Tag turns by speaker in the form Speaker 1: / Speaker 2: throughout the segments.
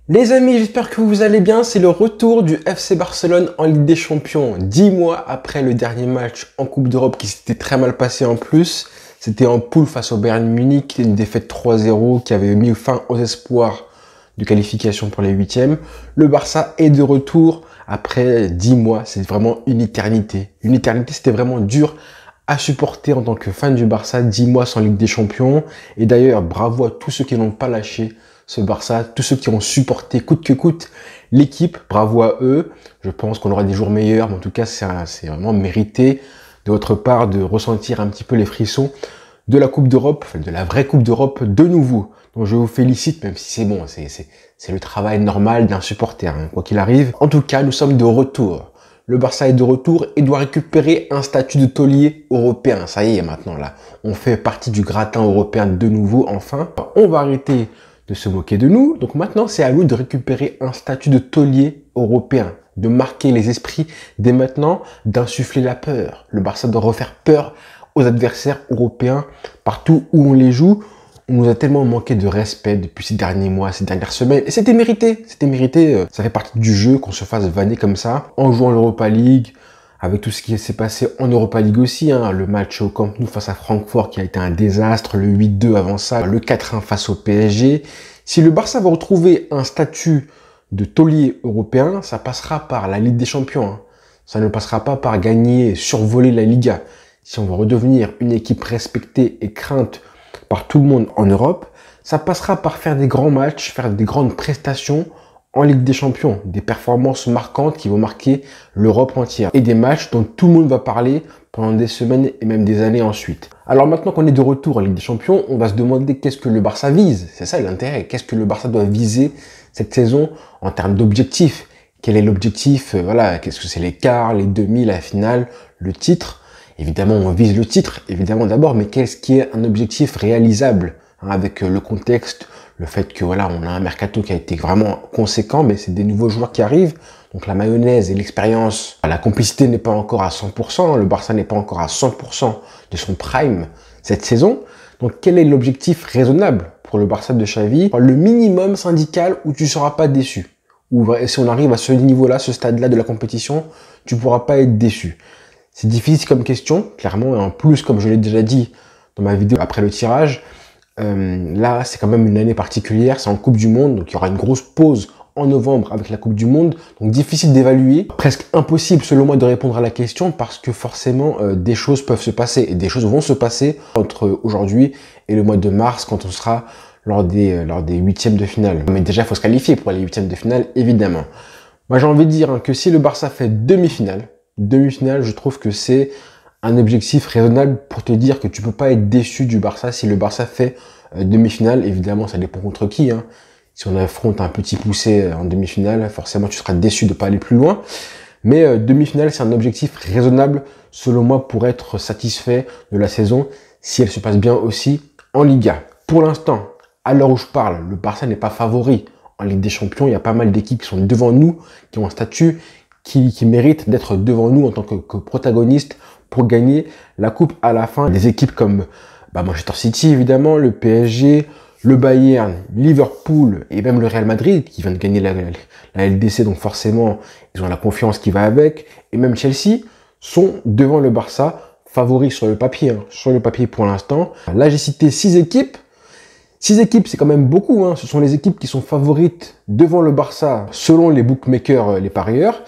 Speaker 1: Les amis, j'espère que vous allez bien. C'est le retour du FC Barcelone en Ligue des Champions. 10 mois après le dernier match en Coupe d'Europe qui s'était très mal passé en plus. C'était en poule face au Bayern Munich, une défaite 3-0 qui avait mis fin aux espoirs de qualification pour les huitièmes. Le Barça est de retour après 10 mois. C'est vraiment une éternité. Une éternité, c'était vraiment dur à supporter en tant que fan du Barça. 10 mois sans Ligue des Champions. Et d'ailleurs, bravo à tous ceux qui n'ont pas lâché ce Barça, tous ceux qui ont supporté coûte que coûte l'équipe, bravo à eux. Je pense qu'on aura des jours meilleurs, mais en tout cas, c'est vraiment mérité de votre part de ressentir un petit peu les frissons de la Coupe d'Europe, de la vraie Coupe d'Europe de nouveau. Donc je vous félicite, même si c'est bon, c'est le travail normal d'un supporter, hein, quoi qu'il arrive. En tout cas, nous sommes de retour. Le Barça est de retour et doit récupérer un statut de taulier européen. Ça y est, maintenant là, on fait partie du gratin européen de nouveau, enfin. On va arrêter de se moquer de nous. Donc maintenant, c'est à nous de récupérer un statut de taulier européen, de marquer les esprits dès maintenant, d'insuffler la peur. Le Barça doit refaire peur aux adversaires européens partout où on les joue. On nous a tellement manqué de respect depuis ces derniers mois, ces dernières semaines. Et c'était mérité. C'était mérité. Ça fait partie du jeu qu'on se fasse vanner comme ça en jouant l'Europa League, avec tout ce qui s'est passé en Europa League aussi, hein, le match au Camp Nou face à Francfort qui a été un désastre, le 8-2 avant ça, le 4-1 face au PSG. Si le Barça va retrouver un statut de taulier européen, ça passera par la Ligue des Champions. Hein. Ça ne passera pas par gagner, survoler la Liga. Si on veut redevenir une équipe respectée et crainte par tout le monde en Europe, ça passera par faire des grands matchs, faire des grandes prestations en Ligue des Champions, des performances marquantes qui vont marquer l'Europe entière et des matchs dont tout le monde va parler pendant des semaines et même des années ensuite. Alors maintenant qu'on est de retour en Ligue des Champions, on va se demander qu'est-ce que le Barça vise. C'est ça l'intérêt. Qu'est-ce que le Barça doit viser cette saison en termes d'objectifs? Quel est l'objectif? Voilà, qu'est-ce que c'est les quarts, les demi, la finale, le titre? Évidemment, on vise le titre, évidemment d'abord, mais qu'est-ce qui est un objectif réalisable hein, avec le contexte, le fait que voilà, on a un mercato qui a été vraiment conséquent, mais c'est des nouveaux joueurs qui arrivent. Donc la mayonnaise et l'expérience, la complicité n'est pas encore à 100%, le Barça n'est pas encore à 100% de son prime cette saison. Donc quel est l'objectif raisonnable pour le Barça de Xavi? Le minimum syndical où tu ne seras pas déçu. Ou si on arrive à ce niveau-là, ce stade-là de la compétition, tu ne pourras pas être déçu. C'est difficile comme question, clairement, et en plus, comme je l'ai déjà dit dans ma vidéo après le tirage, là, c'est quand même une année particulière, c'est en Coupe du Monde, donc il y aura une grosse pause en novembre avec la Coupe du Monde, donc difficile d'évaluer, presque impossible selon moi de répondre à la question parce que forcément des choses peuvent se passer et des choses vont se passer entre aujourd'hui et le mois de mars quand on sera lors des huitièmes de finale. Mais déjà, il faut se qualifier pour les huitièmes de finale, évidemment. Moi, j'ai envie de dire hein, que si le Barça fait demi-finale, je trouve que c'est un objectif raisonnable pour te dire que tu peux pas être déçu du Barça si le Barça fait demi-finale. Évidemment, ça dépend contre qui. Hein. Si on affronte un petit poussé en demi-finale, forcément, tu seras déçu de pas aller plus loin. Mais demi-finale, c'est un objectif raisonnable, selon moi, pour être satisfait de la saison, si elle se passe bien aussi en Liga. Pour l'instant, à l'heure où je parle, le Barça n'est pas favori en Ligue des Champions. Il y a pas mal d'équipes qui sont devant nous, qui ont un statut, qui méritent d'être devant nous en tant que protagonistes pour gagner la coupe à la fin. Des équipes comme Manchester City, évidemment, le PSG, le Bayern, Liverpool et même le Real Madrid qui vient de gagner la LDC, donc forcément, ils ont la confiance qui va avec. Et même Chelsea sont devant le Barça, favoris sur le papier, hein, sur le papier pour l'instant. Là, j'ai cité 6 équipes. 6 équipes, c'est quand même beaucoup. Hein. Ce sont les équipes qui sont favorites devant le Barça, selon les bookmakers, les parieurs.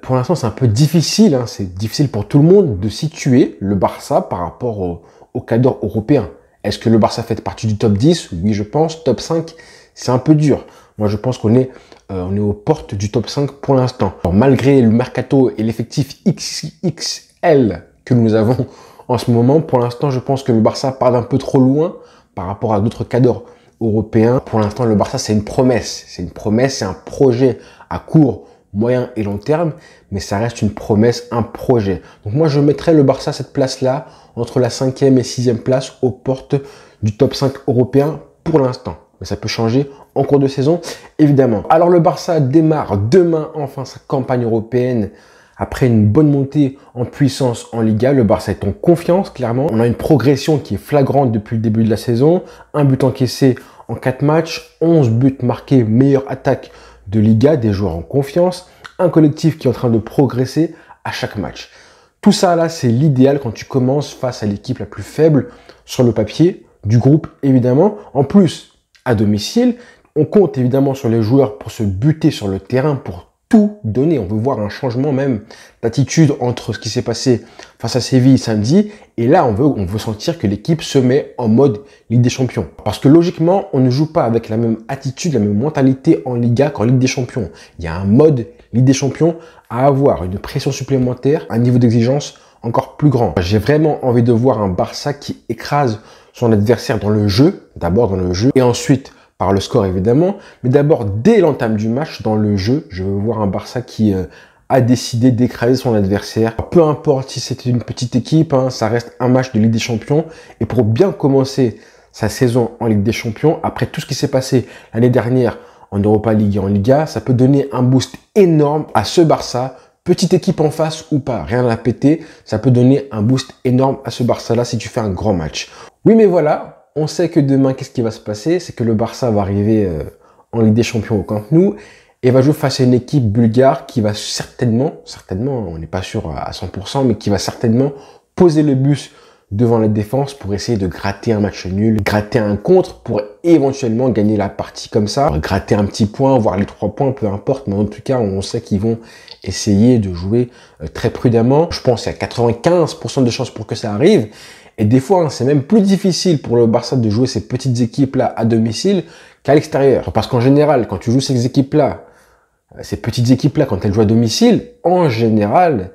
Speaker 1: Pour l'instant, c'est un peu difficile, hein. C'est difficile pour tout le monde de situer le Barça par rapport au cadre européen. Est-ce que le Barça fait partie du top 10? Oui, je pense. Top 5, c'est un peu dur. Moi, je pense qu'on est aux portes du top 5 pour l'instant. Malgré le mercato et l'effectif XXL que nous avons en ce moment, pour l'instant, je pense que le Barça part d'un peu trop loin par rapport à d'autres cadres européens. Pour l'instant, le Barça, c'est une promesse. C'est une promesse, c'est un projet à court, moyen et long terme, mais ça reste une promesse, un projet. Donc moi, je mettrais le Barça à cette place-là, entre la 5e et 6e place, aux portes du top 5 européen pour l'instant. Mais ça peut changer en cours de saison, évidemment. Alors le Barça démarre demain enfin sa campagne européenne après une bonne montée en puissance en Liga. Le Barça est en confiance, clairement. On a une progression qui est flagrante depuis le début de la saison. Un but encaissé En 4 matchs, 11 buts marqués, meilleure attaque de Liga, des joueurs en confiance, un collectif qui est en train de progresser à chaque match. Tout ça là, c'est l'idéal quand tu commences face à l'équipe la plus faible sur le papier du groupe, évidemment. En plus, à domicile, on compte évidemment sur les joueurs pour se buter sur le terrain, pour tout donner. On veut voir un changement même d'attitude entre ce qui s'est passé face à Séville samedi et là, on veut sentir que l'équipe se met en mode Ligue des Champions. Parce que logiquement, on ne joue pas avec la même attitude, la même mentalité en Liga qu'en Ligue des Champions. Il y a un mode Ligue des Champions à avoir, une pression supplémentaire, un niveau d'exigence encore plus grand. J'ai vraiment envie de voir un Barça qui écrase son adversaire dans le jeu, d'abord dans le jeu, et ensuite par le score évidemment, mais d'abord dès l'entame du match, dans le jeu, je veux voir un Barça qui a décidé d'écraser son adversaire. Peu importe si c'était une petite équipe, hein, ça reste un match de Ligue des Champions, et pour bien commencer sa saison en Ligue des Champions, après tout ce qui s'est passé l'année dernière en Europa League et en Liga, ça peut donner un boost énorme à ce Barça. Petite équipe en face ou pas, rien à péter, ça peut donner un boost énorme à ce Barça-là si tu fais un grand match. Oui, mais voilà, on sait que demain, qu'est-ce qui va se passer? C'est que le Barça va arriver en Ligue des Champions au Camp Nou et va jouer face à une équipe bulgare qui va certainement, on n'est pas sûr à 100%, mais qui va certainement poser le bus devant la défense pour essayer de gratter un match nul, gratter un contre pour éventuellement gagner la partie comme ça, gratter un petit point, voire les 3 points, peu importe, mais en tout cas, on sait qu'ils vont essayer de jouer très prudemment. Je pense qu'il y a 95% de chances pour que ça arrive. Et des fois, hein, c'est même plus difficile pour le Barça de jouer ces petites équipes-là à domicile qu'à l'extérieur. Parce qu'en général, quand tu joues ces équipes-là, ces petites équipes-là, quand elles jouent à domicile, en général,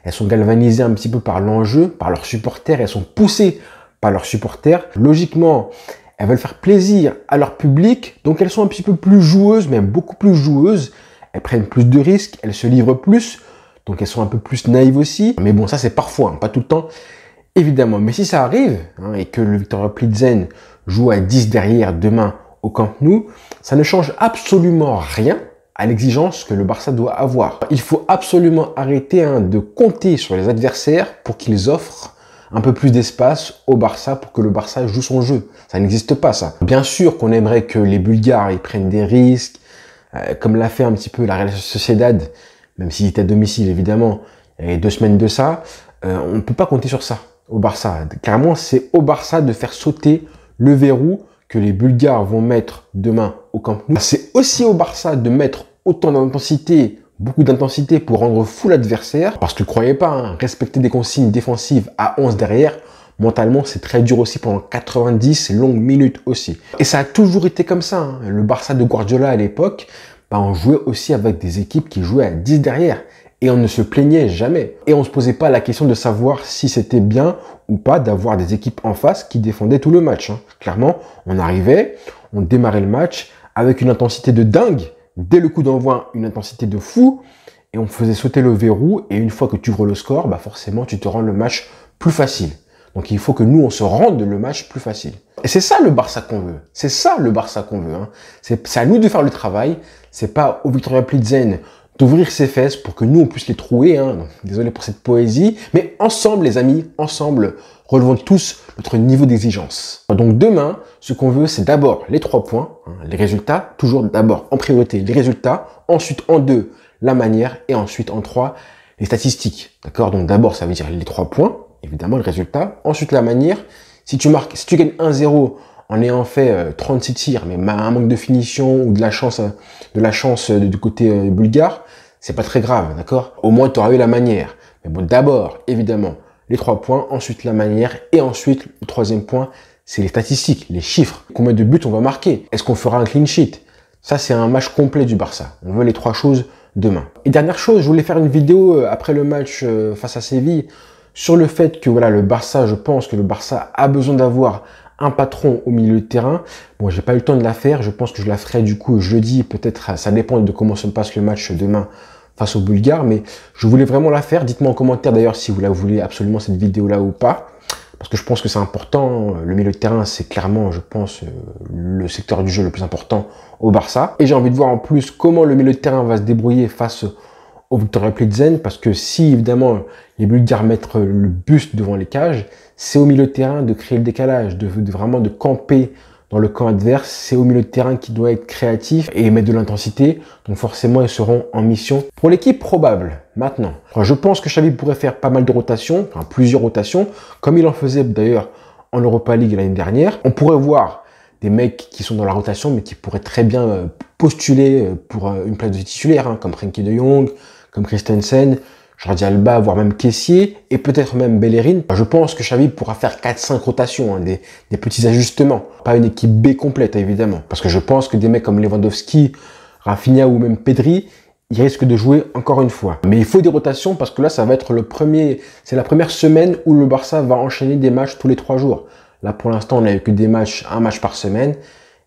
Speaker 1: elles sont galvanisées un petit peu par l'enjeu, par leurs supporters, elles sont poussées par leurs supporters. Logiquement, elles veulent faire plaisir à leur public, donc elles sont un petit peu plus joueuses, même beaucoup plus joueuses. Elles prennent plus de risques, elles se livrent plus, donc elles sont un peu plus naïves aussi. Mais bon, ça c'est parfois, hein, pas tout le temps, évidemment. Mais si ça arrive, hein, et que le Viktoria Plzen joue à 10 derrière demain au Camp Nou, ça ne change absolument rien à l'exigence que le Barça doit avoir. Il faut absolument arrêter de compter sur les adversaires pour qu'ils offrent un peu plus d'espace au Barça pour que le Barça joue son jeu. Ça n'existe pas, ça. Bien sûr qu'on aimerait que les Bulgares ils prennent des risques, comme l'a fait un petit peu la Real Sociedad, même s'il était à domicile évidemment, il y a 2 semaines de ça. On ne peut pas compter sur ça au Barça. Carrément, c'est au Barça de faire sauter le verrou que les Bulgares vont mettre demain au Camp Nou. C'est aussi au Barça de mettre autant d'intensité, beaucoup d'intensité pour rendre fou l'adversaire. Parce que croyez pas, hein, respecter des consignes défensives à 11 derrière, mentalement, c'est très dur aussi pendant 90 longues minutes aussi. Et ça a toujours été comme ça. Hein. Le Barça de Guardiola à l'époque, on jouait aussi avec des équipes qui jouaient à 10 derrière. Et on ne se plaignait jamais. Et on ne se posait pas la question de savoir si c'était bien ou pas d'avoir des équipes en face qui défendaient tout le match. Hein. Clairement, on arrivait, on démarrait le match avec une intensité de dingue. Dès le coup d'envoi, une intensité de fou. Et on faisait sauter le verrou. Et une fois que tu ouvres le score, forcément, tu te rends le match plus facile. Donc il faut que nous, on se rende le match plus facile. Et c'est ça le Barça qu'on veut. C'est ça le Barça qu'on veut. Hein. C'est à nous de faire le travail. C'est pas au Viktoria Plzen d'ouvrir ses fesses pour que nous, on puisse les trouer. Hein. Désolé pour cette poésie. Mais ensemble, les amis, ensemble, relevons tous notre niveau d'exigence. Donc demain, ce qu'on veut, c'est d'abord les 3 points, hein, les résultats. Toujours d'abord en priorité les résultats. Ensuite, en 2, la manière. Et ensuite, en 3, les statistiques. D'accord? Donc d'abord, ça veut dire les 3 points. Évidemment, le résultat. Ensuite, la manière. Si tu gagnes 1-0 en ayant fait 36 tirs, mais un manque de finition ou de la chance du côté bulgare, c'est pas très grave, d'accord? Au moins, tu auras eu la manière. Mais bon, d'abord, évidemment, les 3 points, ensuite la manière, et ensuite, le 3e point, c'est les statistiques, les chiffres. Combien de buts on va marquer? Est-ce qu'on fera un clean sheet? Ça, c'est un match complet du Barça. On veut les 3 choses demain. Et dernière chose, je voulais faire une vidéo après le match face à Séville sur le fait que voilà, le Barça, je pense que le Barça a besoin d'avoir un patron au milieu de terrain. Bon, j'ai pas eu le temps de la faire. Je pense que je la ferai du coup jeudi. Peut-être, ça dépend de comment se passe le match demain face aux Bulgares. Mais je voulais vraiment la faire. Dites-moi en commentaire d'ailleurs si vous la voulez absolument cette vidéo-là ou pas. Parce que je pense que c'est important. Le milieu de terrain, c'est clairement, je pense, le secteur du jeu le plus important au Barça. Et j'ai envie de voir en plus comment le milieu de terrain va se débrouiller face au Viktoria Plzen, parce que si évidemment les Bulgares mettent le buste devant les cages, c'est au milieu de terrain de créer le décalage, vraiment de camper dans le camp adverse. C'est au milieu de terrain qui doit être créatif et mettre de l'intensité. Donc forcément, ils seront en mission pour l'équipe probable. Maintenant, je pense que Xavi pourrait faire pas mal de rotations, enfin plusieurs rotations, comme il en faisait d'ailleurs en Europa League l'année dernière. On pourrait voir des mecs qui sont dans la rotation, mais qui pourraient très bien postuler pour une place de titulaire, comme Frenkie de Jong, comme Christensen, Jordi Alba, voire même Kessié, et peut-être même Bellerin. Je pense que Xavi pourra faire 4-5 rotations, des petits ajustements. Pas une équipe B complète, évidemment. Parce que je pense que des mecs comme Lewandowski, Rafinha ou même Pedri, ils risquent de jouer encore une fois. Mais il faut des rotations parce que là, ça va être c'est la première semaine où le Barça va enchaîner des matchs tous les 3 jours. Là, pour l'instant, on n'a eu que un match par semaine.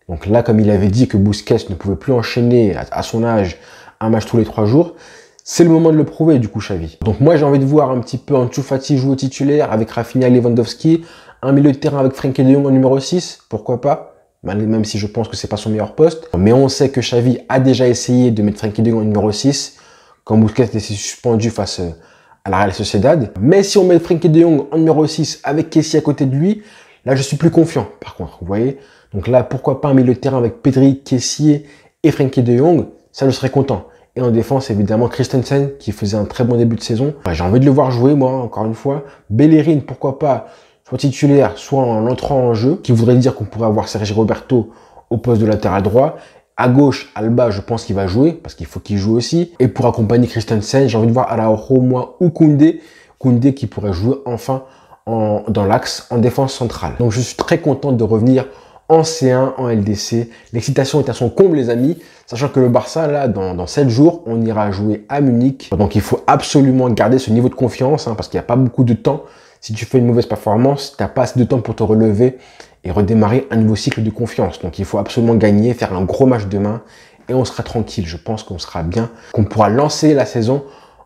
Speaker 1: Donc là, comme il avait dit que Busquets ne pouvait plus enchaîner à son âge un match tous les 3 jours, c'est le moment de le prouver, du coup, Xavi. Donc moi, j'ai envie de voir un petit peu Ansu Fati jouer au titulaire avec Rafinha et Lewandowski, un milieu de terrain avec Frenkie de Jong en numéro 6, pourquoi pas, même si je pense que c'est pas son meilleur poste. Mais on sait que Xavi a déjà essayé de mettre Frenkie de Jong en numéro 6, quand Busquets était suspendu face à la Real Sociedad. Mais si on met Frenkie de Jong en numéro 6 avec Kessié à côté de lui, là, je suis plus confiant, par contre, vous voyez. Donc là, pourquoi pas un milieu de terrain avec Pedri, Kessié et Frenkie de Jong, ça, je serais content. Et en défense, évidemment, Christensen, qui faisait un très bon début de saison. J'ai envie de le voir jouer, moi, encore une fois. Bellerin, pourquoi pas, soit titulaire, soit en entrant en jeu, qui voudrait dire qu'on pourrait avoir Sergi Roberto au poste de latéral droit. À gauche, Alba, je pense qu'il va jouer, parce qu'il faut qu'il joue aussi. Et pour accompagner Christensen, j'ai envie de voir Araujo, moi, ou Koundé. Koundé qui pourrait jouer enfin dans l'axe, en défense centrale. Donc je suis très content de revenir en C1, en LDC. L'excitation est à son comble, les amis. Sachant que le Barça, là, dans 7 jours, on ira jouer à Munich. Donc, il faut absolument garder ce niveau de confiance, parce qu'il n'y a pas beaucoup de temps. Si tu fais une mauvaise performance, tu n'as pas assez de temps pour te relever et redémarrer un nouveau cycle de confiance. Donc, il faut absolument gagner, faire un gros match demain et on sera tranquille. Je pense qu'on sera bien, qu'on pourra lancer la saison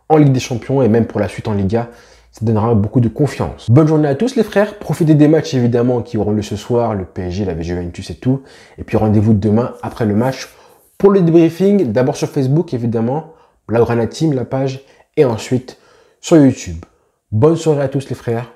Speaker 1: en Ligue des Champions et même pour la suite en Liga. Ça donnera beaucoup de confiance. Bonne journée à tous les frères. Profitez des matchs évidemment qui auront lieu ce soir, le PSG, la Juventus et tout. Et puis rendez-vous demain après le match pour le débriefing. D'abord sur Facebook évidemment, Blaugrana Team, la page, et ensuite sur YouTube. Bonne soirée à tous les frères.